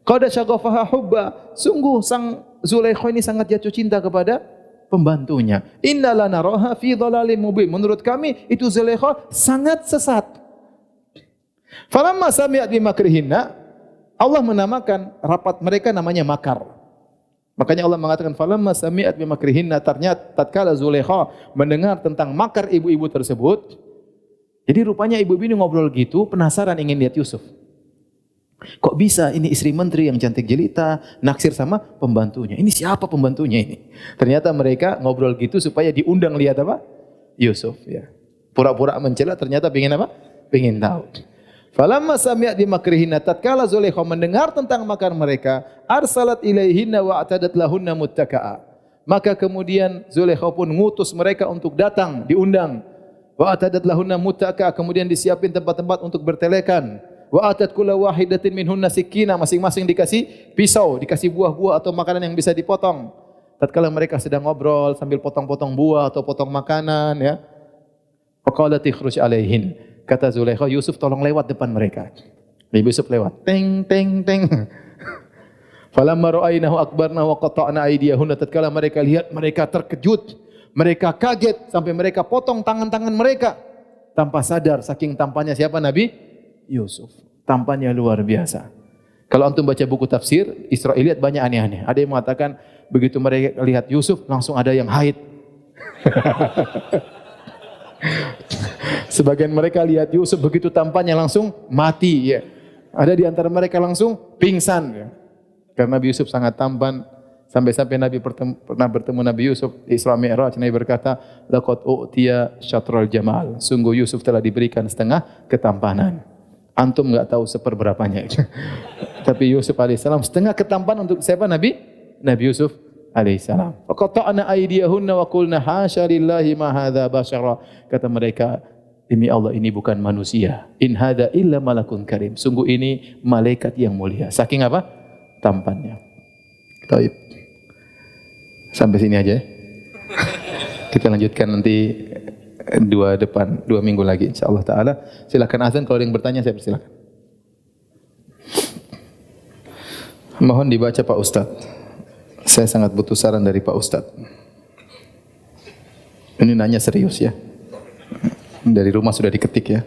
A: Qad syaghafaha hubba. Sungguh sang Zulaikha ini sangat jatuh cinta kepada pembantunya. Inna lanaraha fi dhalalim mubin. Menurut kami itu Zulaikha sangat sesat. Falamma sami'at bi makrihinna, Allah menamakan rapat mereka namanya makar. Makanya Allah mengatakan falamma sami'at bi makrihinna, ternyata tatkala Zulaikha mendengar tentang makar ibu-ibu tersebut, jadi rupanya ibu-ibu ini ngobrol gitu, penasaran ingin lihat Yusuf. Kok bisa ini istri menteri yang cantik jelita naksir sama pembantunya? Ini siapa pembantunya ini? Ternyata mereka ngobrol gitu supaya diundang lihat apa? Yusuf ya. Pura-pura mencela, ternyata pengen apa? Pengen tahu. Falamma sami'at bi makrihinna, tatkala Zulaikha mendengar tentang makan mereka, arsalat ilaihinna wa atadat lahunna muttaka'a. Maka kemudian Zulaikha pun ngutus mereka untuk datang, diundang. Wa atadat lahunna muttaka'a, kemudian disiapin tempat-tempat untuk bertelekan. Wa atat kulla wahidatin minhunna sikina, masing-masing dikasih pisau, dikasih buah-buah atau makanan yang bisa dipotong. Tatkala mereka sedang ngobrol sambil potong-potong buah atau potong makanan, ya. Faqalat ikhruj alaihin. Kata Zulaikha, Yusuf tolong lewat depan mereka. Nabi Yusuf lewat. Teng teng teng. Falamma ra'aynahu akbarna wa qata'na aydiyahunna, tatkala mereka lihat, mereka terkejut, mereka kaget sampai mereka potong tangan-tangan mereka tanpa sadar saking tampannya siapa Nabi Yusuf. Tampannya luar biasa. Kalau antum baca buku tafsir Israiliyat banyak aneh-aneh. Ada yang mengatakan begitu mereka lihat Yusuf langsung ada yang haid. Sebagian mereka lihat Yusuf begitu tampannya langsung mati, ya. Ada di antara mereka langsung pingsan, ya. Karena Nabi Yusuf sangat tampan, sampai-sampai Nabi pernah bertemu Nabi Yusuf di Isra Mi'raj. Nabi berkata, laqad u'tiya syatral jamal. Sungguh Yusuf telah diberikan setengah ketampanan. Antum enggak tahu seperberapanya. Tapi Yusuf alaihissalam setengah ketampanan untuk siapa Nabi Yusuf alaihissalam. Qata'na aydiyahunna wa qulna hasya lillahi ma hadza basyara. Kata mereka, demi Allah ini bukan manusia. In hadza illa malakun karim. Sungguh ini malaikat yang mulia. Saking apa? Tampannya. Baik. Sampai sini aja. Kita lanjutkan nanti dua minggu lagi insyaallah taala. Silakan azan, kalau ada yang bertanya saya persilakan. Mohon dibaca Pak Ustaz. Saya sangat butuh saran dari Pak Ustaz. Ini nanya serius ya. Dari rumah sudah diketik ya.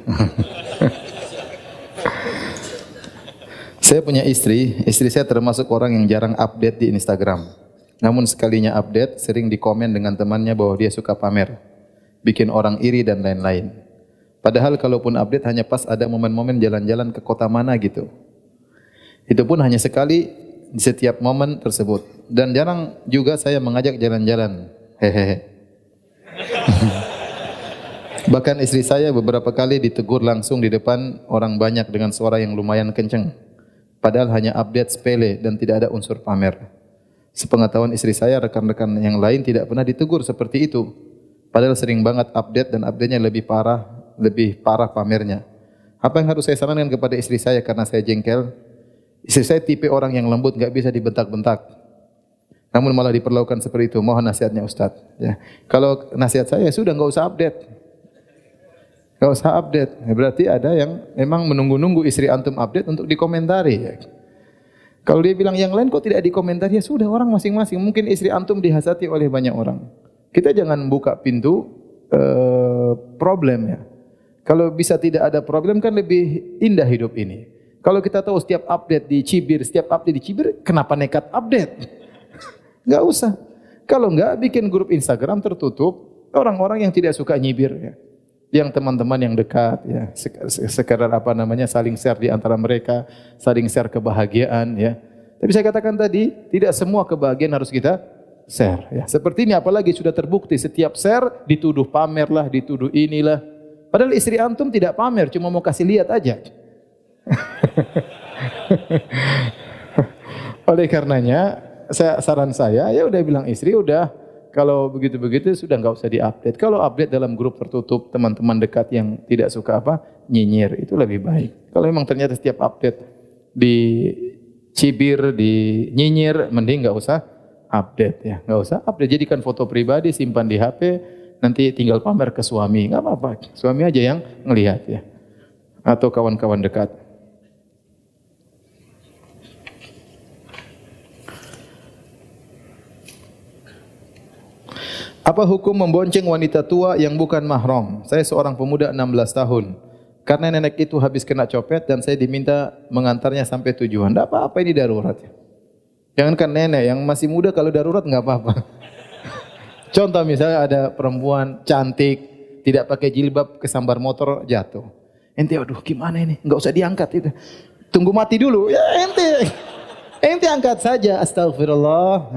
A: Saya punya istri saya termasuk orang yang jarang update di Instagram. Namun sekalinya update, sering dikomen dengan temannya bahwa dia suka pamer, bikin orang iri dan lain-lain. Padahal kalaupun update hanya pas ada momen-momen jalan-jalan ke kota mana gitu. Itu pun hanya sekali di setiap momen tersebut. Dan jarang juga saya mengajak jalan-jalan. Hehehe. Bahkan istri saya beberapa kali ditegur langsung di depan orang banyak dengan suara yang lumayan kencang. Padahal hanya update sepele dan tidak ada unsur pamer. Sepengetahuan istri saya, rekan-rekan yang lain tidak pernah ditegur seperti itu. Padahal sering banget update dan update-nya lebih parah pamernya. Apa yang harus saya sarankan kepada istri saya karena saya jengkel? Istri saya tipe orang yang lembut, enggak bisa dibentak-bentak. Namun malah diperlakukan seperti itu. Mohon nasihatnya Ustaz. Ya. Kalau nasihat saya sudah enggak usah update. Enggak usah update. Berarti ada yang memang menunggu-nunggu istri antum update untuk dikomentari. Ya. Kalau dia bilang yang lain kok tidak dikomentari, ya sudah orang masing-masing. Mungkin istri antum dihasati oleh banyak orang. Kita jangan buka pintu problem ya. Kalau bisa tidak ada problem kan lebih indah hidup ini. Kalau kita tahu setiap update di Cibir, kenapa nekat update? Enggak usah. Kalau enggak bikin grup Instagram tertutup, orang-orang yang tidak suka nyibir ya. Yang teman-teman yang dekat ya, sekedar saling share di antara mereka, saling share kebahagiaan ya. Tapi saya katakan tadi, tidak semua kebahagiaan harus kita share ya. Seperti ini apalagi sudah terbukti setiap share dituduh pamer lah, dituduh inilah. Padahal istri antum tidak pamer, cuma mau kasih lihat aja. Oleh karenanya, saran saya ya udah bilang istri udah kalau begitu-begitu sudah enggak usah di-update. Kalau update dalam grup tertutup teman-teman dekat yang tidak suka nyinyir itu lebih baik. Kalau memang ternyata setiap update di cibir, di nyinyir, mending enggak usah update ya. Enggak usah update, jadikan foto pribadi, simpan di HP, nanti tinggal pamer ke suami, enggak apa-apa. Suami aja yang ngelihat ya. Atau kawan-kawan dekat. Apa hukum membonceng wanita tua yang bukan mahram? Saya seorang pemuda 16 tahun. Karena nenek itu habis kena copet dan saya diminta mengantarnya sampai tujuan. Tidak apa-apa, ini darurat. Jangankan nenek, yang masih muda kalau darurat enggak apa-apa. Contoh misalnya ada perempuan cantik, tidak pakai jilbab, kesambar motor, jatuh. Ente aduh gimana ini? Enggak usah diangkat itu. Tunggu mati dulu. Ya ente angkat saja. Astagfirullah.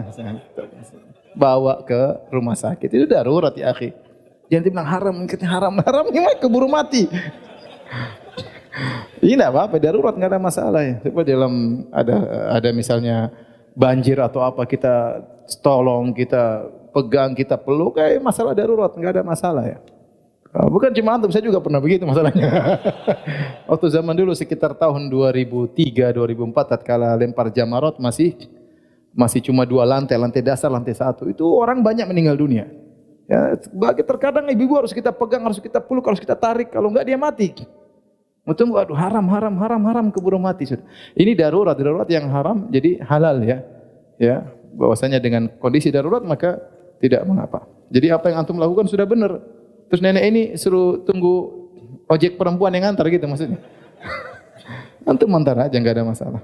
A: Bawa ke rumah sakit. Itu darurat ya akhi. Jangan bilang haram, haram ini mah keburu mati. Ini enggak apa-apa, darurat enggak ada masalah ya. Seperti dalam ada misalnya banjir atau apa kita tolong, kita pegang, kita peluk, kayak masalah darurat enggak ada masalah ya. Bukan cuma antum, saya juga pernah begitu masalahnya. Waktu zaman dulu sekitar tahun 2003, 2004 tatkala lempar jamarat masih cuma 2 lantai, lantai dasar, lantai 1. Itu orang banyak meninggal dunia. Ya, bagi terkadang ibu harus kita pegang, harus kita peluk, harus kita tarik, kalau enggak dia mati. Betul, aduh haram keburu mati sudah. Ini darurat yang haram jadi halal ya. Ya, bahwasanya dengan kondisi darurat maka tidak mengapa. Jadi apa yang antum lakukan sudah benar. Terus nenek ini suruh tunggu ojek perempuan yang antar gitu maksudnya. Antum antar aja enggak ada masalah.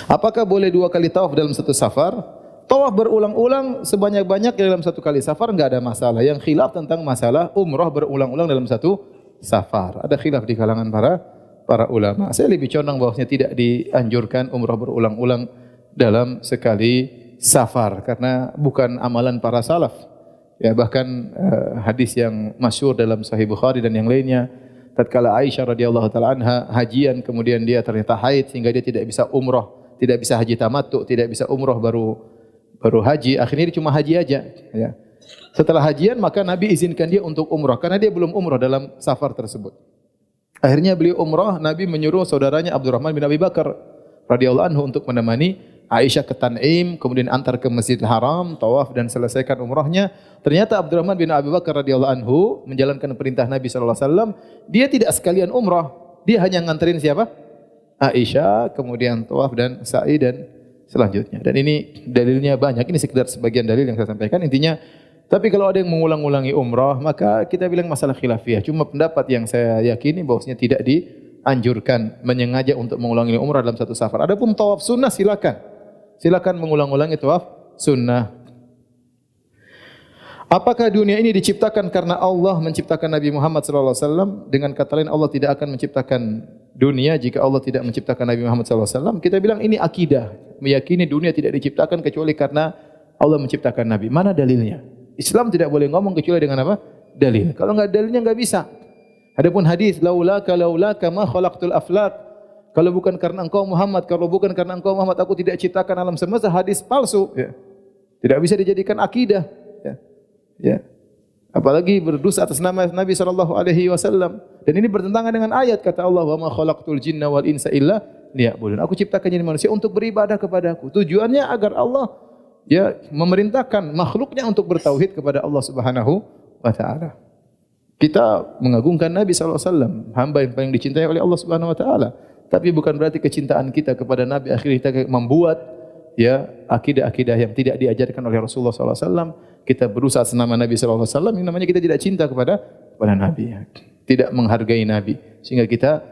A: Apakah boleh 2 kali tawaf dalam satu safar? Tawaf berulang-ulang sebanyak-banyak dalam satu kali safar enggak ada masalah. Yang khilaf tentang masalah umrah berulang-ulang dalam satu safar. Ada khilaf di kalangan para ulama. Saya lebih condong bahwasanya tidak dianjurkan umrah berulang-ulang dalam sekali safar karena bukan amalan para salaf. Ya, bahkan hadis yang masyhur dalam Sahih Bukhari dan yang lainnya, tatkala Aisyah radhiyallahu taala anha hajian kemudian dia ternyata haid sehingga dia tidak bisa umrah, tidak bisa haji tamattu, tidak bisa umrah baru haji, akhirnya dia cuma haji aja ya. Setelah hajian maka Nabi izinkan dia untuk umrah karena dia belum umrah dalam safar tersebut. Akhirnya beliau umrah, Nabi menyuruh saudaranya Abdurrahman bin Abi Bakar radhiyallahu anhu untuk menemani Aisyah ke Tan'im, kemudian antar ke Masjidil Haram, tawaf dan selesaikan umrahnya. Ternyata Abdurrahman bin Abi Bakar radhiyallahu anhu menjalankan perintah Nabi sallallahu alaihi wasallam, dia tidak sekalian umrah. Dia hanya nganterin siapa? Aisyah, kemudian tawaf dan sa'i dan selanjutnya. Dan ini dalilnya banyak. Ini sekedar sebagian dalil yang saya sampaikan. Intinya, tapi kalau ada yang mengulang-ulangi umrah, maka kita bilang masalah khilafiyah. Cuma pendapat yang saya yakini bahwasanya tidak dianjurkan menyengaja untuk mengulangi umrah dalam satu safar. Adapun tawaf sunnah silakan. Silakan mengulang-ulangi tawaf sunnah. Apakah dunia ini diciptakan karena Allah menciptakan Nabi Muhammad sallallahu alaihi wasallam? Dengan kata lain Allah tidak akan menciptakan dunia jika Allah tidak menciptakan Nabi Muhammad sallallahu alaihi wasallam. Kita bilang ini akidah, meyakini dunia tidak diciptakan kecuali karena Allah menciptakan Nabi. Mana dalilnya? Islam tidak boleh ngomong kecuali dengan apa? Dalil. Kalau enggak dalilnya enggak bisa. Adapun hadis laulaka ma khalaqtul aflaq. Kalau bukan karena engkau Muhammad, kalau bukan karena engkau Muhammad, aku tidak ciptakan alam semesta, hadis palsu. Ya. Tidak bisa dijadikan akidah. Ya. Ya. Apalagi berdosa atas nama Nabi SAW. Dan ini bertentangan dengan ayat kata Allah, wa ma khalaqtul jinna wal insa illa liya'budun. Aku ciptakan jadi manusia untuk beribadah kepadaku. Tujuannya agar Allah ya memerintahkan makhluknya untuk bertauhid kepada Allah Subhanahu wa taala. Kita mengagungkan Nabi SAW, hamba yang paling dicintai oleh Allah Subhanahu wa taala. Tapi bukan berarti kecintaan kita kepada Nabi akhirnya kita membuat ya akidah-akidah yang tidak diajarkan oleh Rasulullah SAW. Kita berusaha senama Nabi SAW. Ini namanya kita tidak cinta kepada Nabi, tidak menghargai Nabi, sehingga kita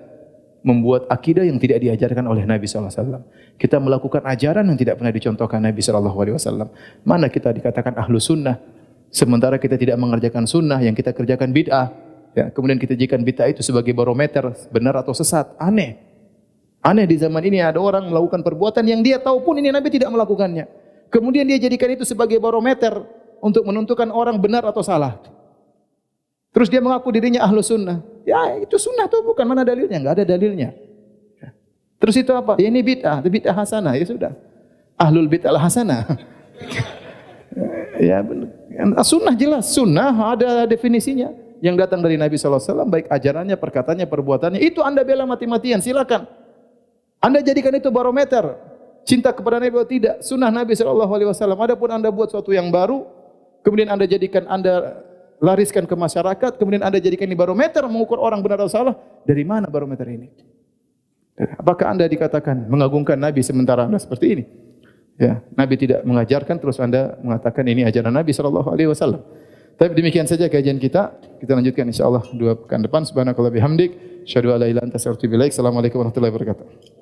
A: membuat akidah yang tidak diajarkan oleh Nabi SAW. Kita melakukan ajaran yang tidak pernah dicontohkan Nabi SAW. Mana kita dikatakan ahlu sunnah, sementara kita tidak mengerjakan sunnah, yang kita kerjakan bid'ah. Ya, kemudian kita jadikan bid'ah itu sebagai barometer benar atau sesat. Aneh. Aneh di zaman ini ada orang melakukan perbuatan yang dia tahu pun ini Nabi tidak melakukannya. Kemudian dia jadikan itu sebagai barometer untuk menentukan orang benar atau salah. Terus dia mengaku dirinya ahlu sunnah. Ya itu sunnah tuh bukan, mana dalilnya? Enggak ada dalilnya. Terus itu apa? Ya ini bid'ah, bid'ah hasanah. Ya sudah. Ahlul bid'ah hasanah. Ya benar. Sunnah jelas, sunnah ada definisinya. Yang datang dari Nabi SAW, baik ajarannya, perkataannya, perbuatannya. Itu anda bela mati-matian, silakan. Anda jadikan itu barometer. Cinta kepada Nabi atau tidak. Sunnah Nabi SAW. Adapun anda buat sesuatu yang baru, kemudian anda jadikan, anda lariskan ke masyarakat, kemudian anda jadikan ini barometer mengukur orang benar atau salah. Dari mana barometer ini? Apakah anda dikatakan mengagungkan Nabi sementara anda seperti ini? Ya, Nabi tidak mengajarkan, terus anda mengatakan ini ajaran Nabi SAW. Tapi demikian saja kajian kita. Kita lanjutkan insyaAllah 2 pekan depan. Subhanakallah bihamdik. Asyhadu an la ilaha illa anta astaghfiruka wa atubu ilaik. Assalamualaikum warahmatullahi wabarakatuh.